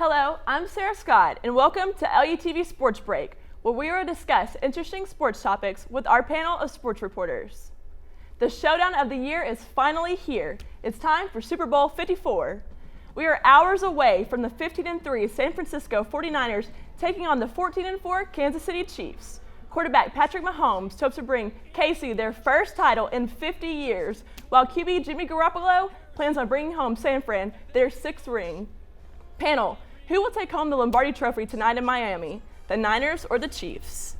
Hello, I'm Sara Scott, and welcome to LUTV Sports Break, where we will discuss interesting sports topics with our panel of sports reporters. The showdown of the year is finally here. It's time for Super Bowl 54. We are hours away from the 15-3 San Francisco 49ers taking on the 14-4 Kansas City Chiefs. Quarterback Patrick Mahomes hopes to bring KC their first title in 50 years, while QB Jimmy Garoppolo plans on bringing home San Fran their sixth ring. Panel, who will take home the Lombardi Trophy tonight in Miami, the Niners or the Chiefs?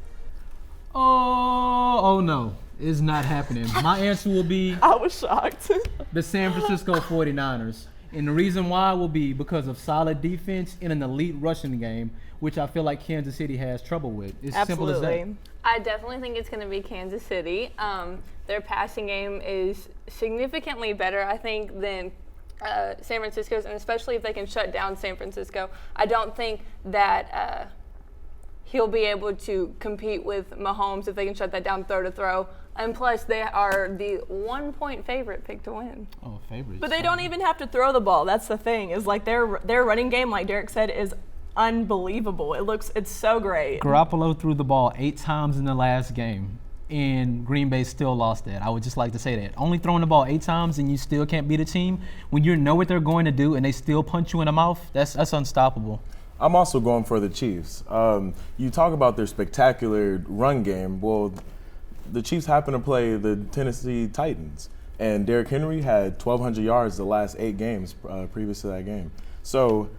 Oh no, it's not happening. My answer will be I was shocked. the San Francisco 49ers. And the reason why will be because of solid defense and an elite rushing game, which I feel like Kansas City has trouble with. It's simple as that. I definitely think it's going to be Kansas City. Their passing game is significantly better, I think, than San Francisco's, and especially if they can shut down San Francisco. I don't think that he'll be able to compete with Mahomes if they can shut that down throw to throw. And plus, they are the 1-point favorite pick to win. Oh, favorite. But they don't even have to throw the ball. That's the thing. Is like their running game, like Derek said, is unbelievable. It's so great. Garoppolo threw the ball 8 times in the last game, and Green Bay still lost that. I would just like to say that. Only throwing the ball 8 times and you still can't beat a team when you know what they're going to do and they still punch you in the mouth, that's unstoppable. I'm also going for the Chiefs. You talk about their spectacular run game. Well, the Chiefs happen to play the Tennessee Titans, and Derrick Henry had 1,200 yards the last 8 games previous to that game. So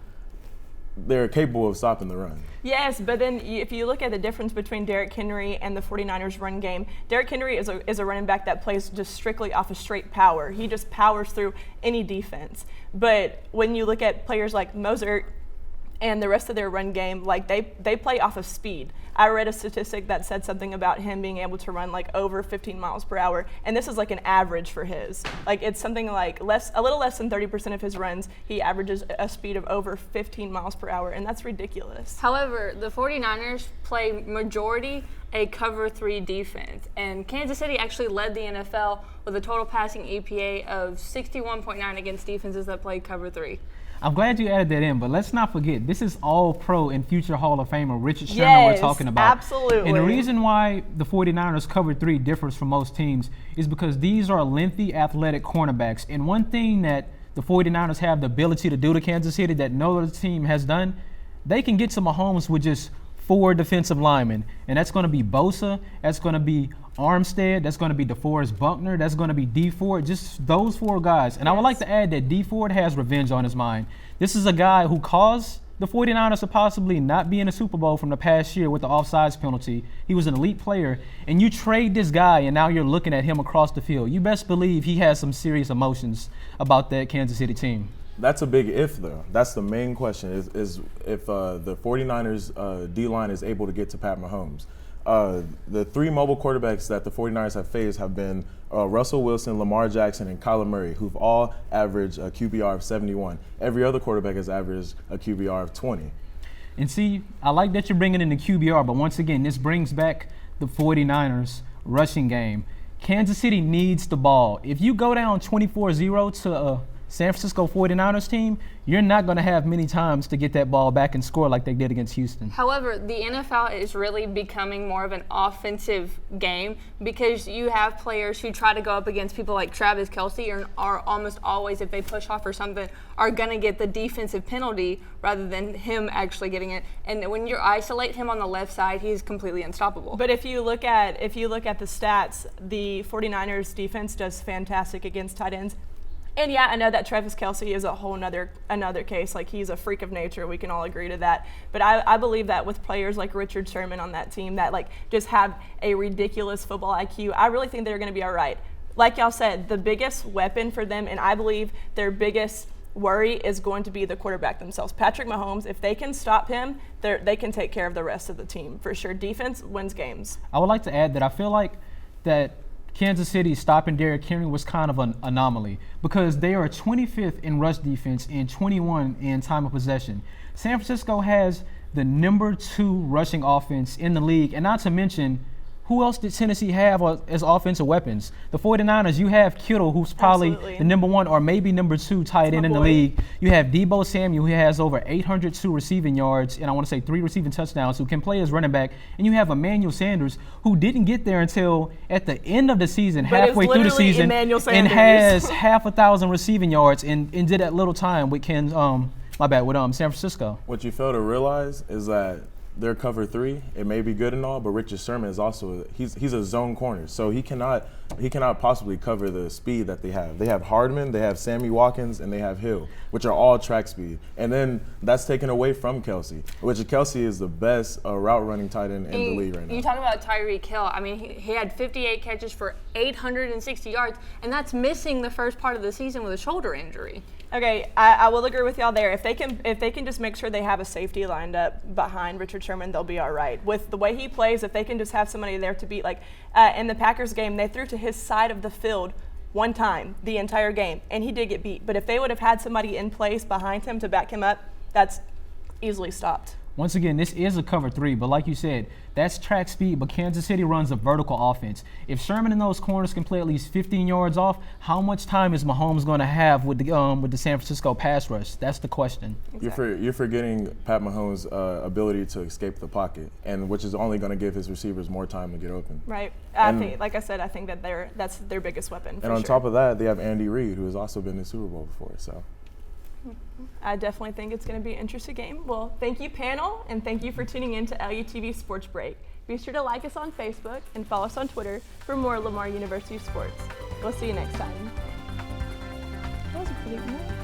they're capable of stopping the run. Yes, but then if you look at the difference between Derrick Henry and the 49ers run game, Derrick Henry is a running back that plays just strictly off of straight power. He just powers through any defense. But when you look at players like Mozart and the rest of their run game, like they play off of speed. I read a statistic that said something about him being able to run like over 15 miles per hour, and this is like an average for his. Like it's something like a little less than 30% of his runs, he averages a speed of over 15 miles per hour, and that's ridiculous. However, the 49ers play majority a cover 3 defense, and Kansas City actually led the NFL with a total passing EPA of 61.9 against defenses that play cover 3. I'm glad you added that in, but let's not forget, this is all pro and future Hall of Famer Richard Sherman we're talking about. Absolutely. And the reason why the 49ers cover 3 differs from most teams is because these are lengthy athletic cornerbacks. And one thing that the 49ers have the ability to do to Kansas City that no other team has done, they can get to Mahomes with just 4 defensive linemen. And that's going to be Bosa, that's going to be Armstead, that's going to be DeForest Buckner, that's going to be D Ford, just those 4 guys. And I would like to add that D Ford has revenge on his mind. This is a guy who caused the 49ers to possibly not be in the Super Bowl from the past year with the offsides penalty. He was an elite player, and you trade this guy, and now you're looking at him across the field. You best believe he has some serious emotions about that Kansas City team. That's a big if, though. That's the main question, is if the 49ers D-line is able to get to Pat Mahomes. The 3 mobile quarterbacks that the 49ers have faced have been Russell Wilson, Lamar Jackson, and Kyler Murray, who've all averaged a QBR of 71. Every other quarterback has averaged a QBR of 20. And see, I like that you're bringing in the QBR, but once again, this brings back the 49ers rushing game. Kansas City needs the ball. If you go down 24-0 to a San Francisco 49ers team, you're not going to have many times to get that ball back and score like they did against Houston. However, the NFL is really becoming more of an offensive game because you have players who try to go up against people like Travis Kelce and are almost always, if they push off or something, are going to get the defensive penalty rather than him actually getting it. And when you isolate him on the left side, he's completely unstoppable. But if you look at the stats, the 49ers defense does fantastic against tight ends. And yeah, I know that Travis Kelce is a whole another case. Like, he's a freak of nature. We can all agree to that. But I believe that with players like Richard Sherman on that team that like just have a ridiculous football IQ, I really think they're going to be all right. Like y'all said, the biggest weapon for them, and I believe their biggest worry is going to be the quarterback themselves. Patrick Mahomes, if they can stop him, they can take care of the rest of the team for sure. Defense wins games. I would like to add that I feel like that Kansas City stopping Derrick Henry was kind of an anomaly because they are 25th in rush defense and 21 in time of possession. San Francisco has the number 2 rushing offense in the league, and not to mention who else did Tennessee have as offensive weapons? The 49ers, you have Kittle, who's probably Absolutely. the number 1 or maybe number 2 tight end in the boy. league. You have Deebo Samuel, who has over 802 receiving yards, and I want to say 3 receiving touchdowns, who can play as running back. And you have Emmanuel Sanders, who didn't get there until at the end of the season, But it's halfway through the literally season, Emmanuel and Sanders. has half 1,000 receiving yards and did that little time with San Francisco. What you fail to realize is that their cover 3, it may be good and all, but Richard Sherman is also he's a zone corner, so he cannot possibly cover the speed that they have. They have Hardman, they have Sammy Watkins, and they have Hill, which are all track speed. And then that's taken away from Kelsey, which Kelsey is the best route running tight end in the league right now. You talk about Tyreek Hill. I mean, he had 58 catches for 860 yards, and that's missing the first part of the season with a shoulder injury. Okay, I will agree with y'all there. If they can just make sure they have a safety lined up behind Richard Sherman, they'll be all right. With the way he plays, if they can just have somebody there to beat, like in the Packers game, they threw to his side of the field one time the entire game, and he did get beat. But if they would have had somebody in place behind him to back him up, that's easily stopped. Once again, this is a cover 3, but like you said, that's track speed, but Kansas City runs a vertical offense. If Sherman and those corners can play at least 15 yards off, how much time is Mahomes going to have with the San Francisco pass rush? That's the question. Exactly. You're forgetting Pat Mahomes' ability to escape the pocket, and which is only going to give his receivers more time to get open. Right. I think that that's their biggest weapon. And on top of that, they have Andy Reid, who has also been in the Super Bowl before. So I definitely think it's going to be an interesting game. Well, thank you, panel, and thank you for tuning in to LUTV Sports Break. Be sure to like us on Facebook and follow us on Twitter for more Lamar University sports. We'll see you next time. That was a pretty good night.